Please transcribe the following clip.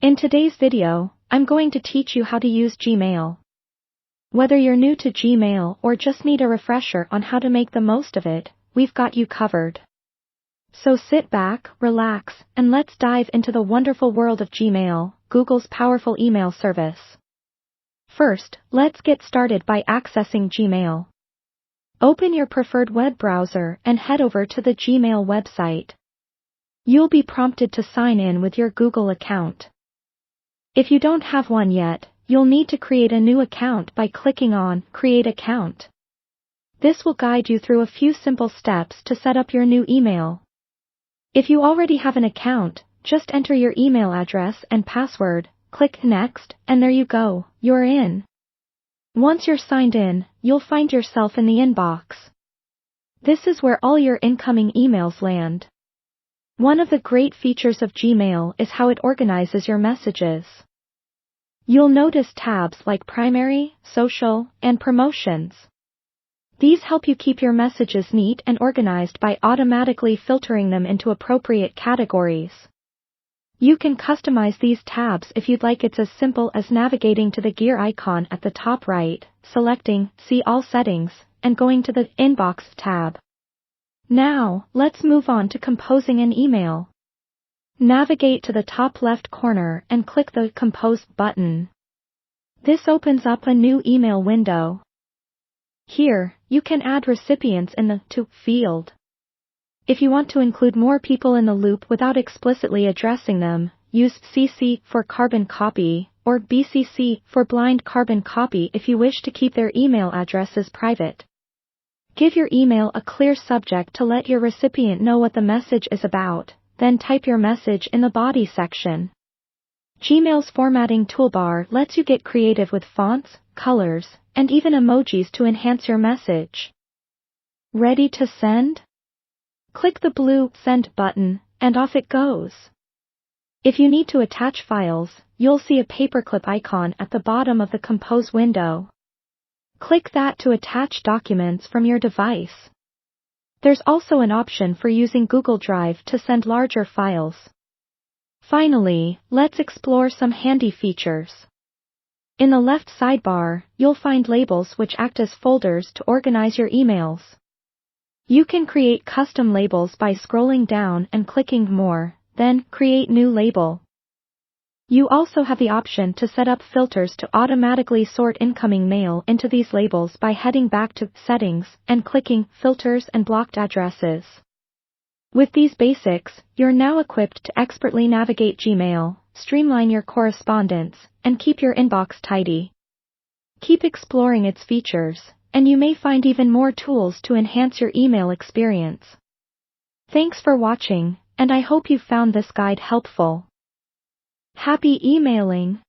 In today's video, I'm going to teach you how to use Gmail. Whether you're new to Gmail or just need a refresher on how to make the most of it, we've got you covered. So sit back, relax, and let's dive into the wonderful world of Gmail, Google's powerful email service. First, let's get started by accessing Gmail. Open your preferred web browser and head over to the Gmail website. You'll be prompted to sign in with your Google account. If you don't have one yet, you'll need to create a new account by clicking on Create Account. This will guide you through a few simple steps to set up your new email. If you already have an account, just enter your email address and password, click Next, and there you go, you're in. Once you're signed in, you'll find yourself in the inbox. This is where all your incoming emails land. One of the great features of Gmail is how it organizes your messages. You'll notice tabs like Primary, Social, and Promotions. These help you keep your messages neat and organized by automatically filtering them into appropriate categories. You can customize these tabs if you'd like. It's as simple as navigating to the gear icon at the top right, selecting See All Settings, and going to the Inbox tab. Now, let's move on to composing an email. Navigate to the top left corner and click the Compose button. This opens up a new email window. Here, you can add recipients in the To field. If you want to include more people in the loop without explicitly addressing them, use CC for carbon copy, or BCC for blind carbon copy if you wish to keep their email addresses private. Give your email a clear subject to let your recipient know what the message is about, then type your message in the body section. Gmail's formatting toolbar lets you get creative with fonts, colors, and even emojis to enhance your message. Ready to send? Click the blue Send button, and off it goes. If you need to attach files, you'll see a paperclip icon at the bottom of the Compose window. Click that to attach documents from your device. There's also an option for using Google Drive to send larger files. Finally, let's explore some handy features. In the left sidebar, you'll find labels which act as folders to organize your emails. You can create custom labels by scrolling down and clicking More, then Create New Label. You also have the option to set up filters to automatically sort incoming mail into these labels by heading back to Settings and clicking Filters and Blocked Addresses. With these basics, you're now equipped to expertly navigate Gmail, streamline your correspondence, and keep your inbox tidy. Keep exploring its features, and you may find even more tools to enhance your email experience. Thanks for watching, and I hope you found this guide helpful. Happy emailing!